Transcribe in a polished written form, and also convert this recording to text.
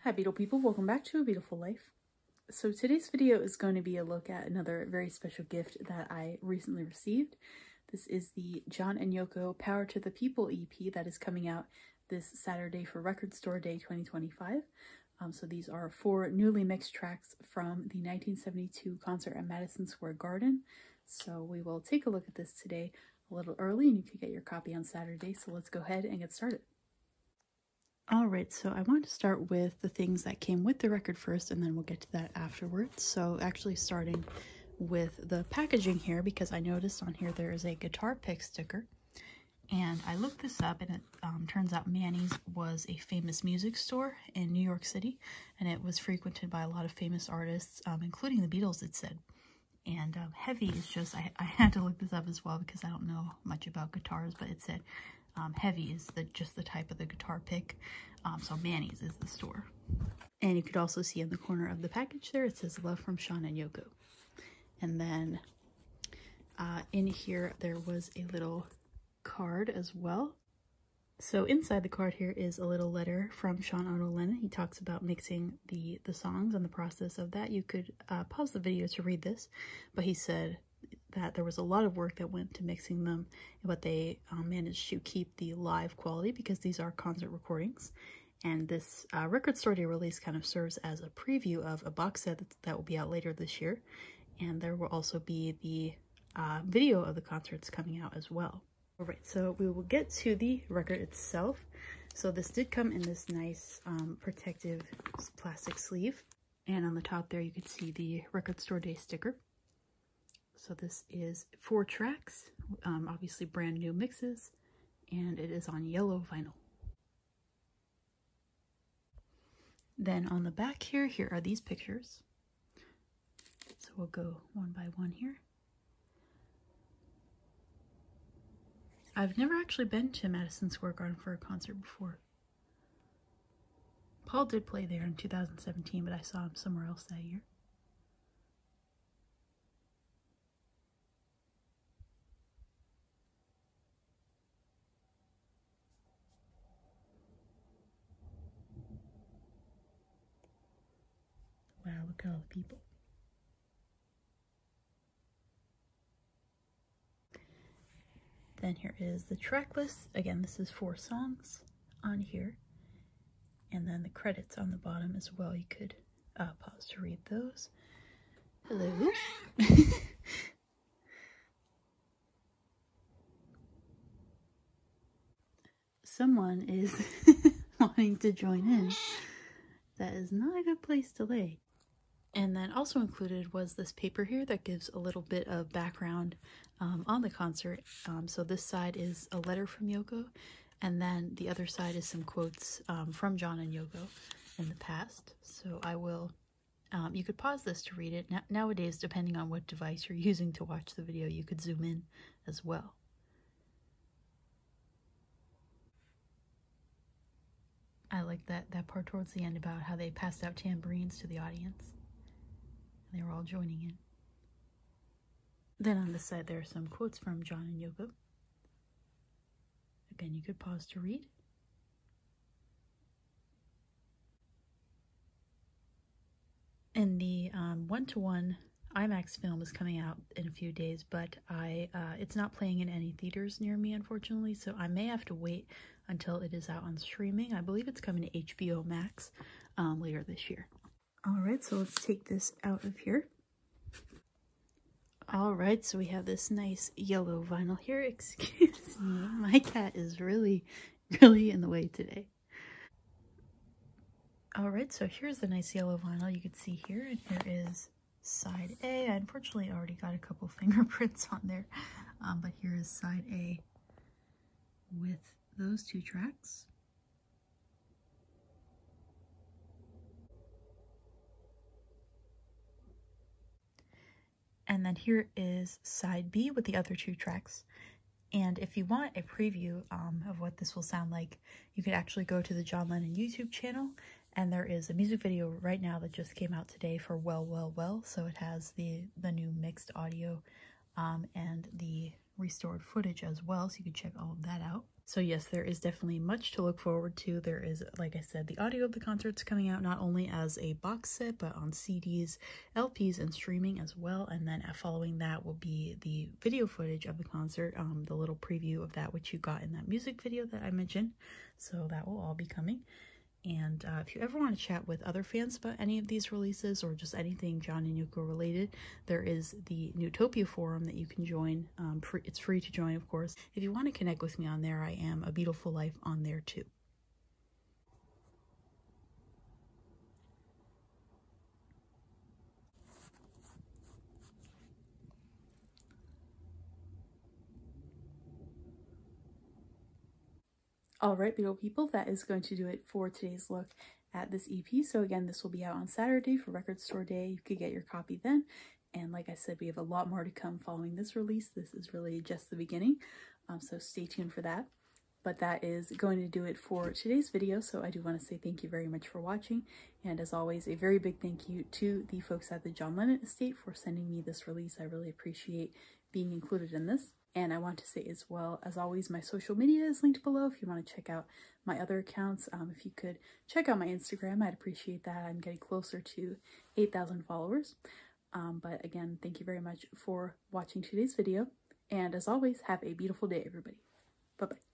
Hi Beatle people, welcome back to A Beatleful Life. So today's video is going to be a look at another very special gift that I recently received. This is the John and Yoko Power to the People EP that is coming out this Saturday for Record Store Day 2025. So these are 4 newly mixed tracks from the 1972 concert at Madison Square Garden. So we will take a look at this today a little early, and you can get your copy on Saturday. So let's go ahead and get started. Alright, so I want to start with the things that came with the record first, and then we'll get to that afterwards. So actually starting with the packaging here, because I noticed on here there is a guitar pick sticker. And I looked this up, and it turns out Manny's was a famous music store in New York City, and it was frequented by a lot of famous artists, including the Beatles, it said. And heavy is just, I had to look this up as well because I don't know much about guitars, but it said heavy is just the type of the guitar pick. So Manny's is the store. And you could also see in the corner of the package there, it says love from Sean and Yoko. And then in here, there was a little card as well. So inside the card here is a little letter from John Lennon. He talks about mixing the songs and the process of that. You could pause the video to read this, but he said that there was a lot of work that went to mixing them, but they managed to keep the live quality because these are concert recordings. And this Record Store Day release kind of serves as a preview of a box set that will be out later this year. And there will also be the video of the concerts coming out as well. Alright, so we will get to the record itself. So this did come in this nice protective plastic sleeve. And on the top there you can see the Record Store Day sticker. So this is 4 tracks, obviously brand new mixes, and it is on yellow vinyl. Then on the back here are these pictures. So we'll go one by one here. I've never actually been to Madison Square Garden for a concert before. Paul did play there in 2017, but I saw him somewhere else that year. Wow, look at all the people. Then here is the track list. Again, this is 4 songs on here. And then the credits on the bottom as well. You could pause to read those. Hello. Someone is wanting to join in. That is not a good place to lay. And then also included was this paper here that gives a little bit of background on the concert. So this side is a letter from Yoko, and then the other side is some quotes from John and Yoko in the past. So I will, you could pause this to read it. Nowadays, depending on what device you're using to watch the video, you could zoom in as well. I like that part towards the end about how they passed out tambourines to the audience. They were all joining in. Then on this side there are some quotes from John and Yoko. Again, you could pause to read. And the 1:1 IMAX film is coming out in a few days, but it's not playing in any theaters near me, unfortunately, so I may have to wait until it is out on streaming. I believe it's coming to HBO Max later this year. Alright, so let's take this out of here. Alright, so we have this nice yellow vinyl here. Excuse me, my cat is really in the way today. Alright, so here's the nice yellow vinyl you can see here, and here is side A. I unfortunately already got a couple fingerprints on there, but here is side A with those 2 tracks. And then here is side B with the other 2 tracks. And if you want a preview of what this will sound like, you could actually go to the John Lennon YouTube channel, and there is a music video right now that just came out today for Well, Well, Well. So it has the new mixed audio and the restored footage as well, so you can check all of that out. So yes, there is definitely much to look forward to. There is, like I said, the audio of the concerts coming out not only as a box set, but on CDs, LPs, and streaming as well. And then following that will be the video footage of the concert, the little preview of that, which you got in that music video that I mentioned. So that will all be coming. And if you ever want to chat with other fans about any of these releases or just anything John and Yoko related, there is the Newtopia forum that you can join. It's free to join, of course. If you want to connect with me on there, I am a Beatleful Life on there too. Alright, Beatle people, that is going to do it for today's look at this EP. So again, this will be out on Saturday for Record Store Day. You could get your copy then. And like I said, we have a lot more to come following this release. This is really just the beginning, so stay tuned for that. But that is going to do it for today's video. So I do want to say thank you very much for watching. And as always, a very big thank you to the folks at the John Lennon estate for sending me this release. I really appreciate being included in this. And I want to say as well, as always, my social media is linked below if you want to check out my other accounts. If you could check out my Instagram, I'd appreciate that. I'm getting closer to 8,000 followers. But again, thank you very much for watching today's video. And as always, have a beautiful day, everybody. Bye-bye.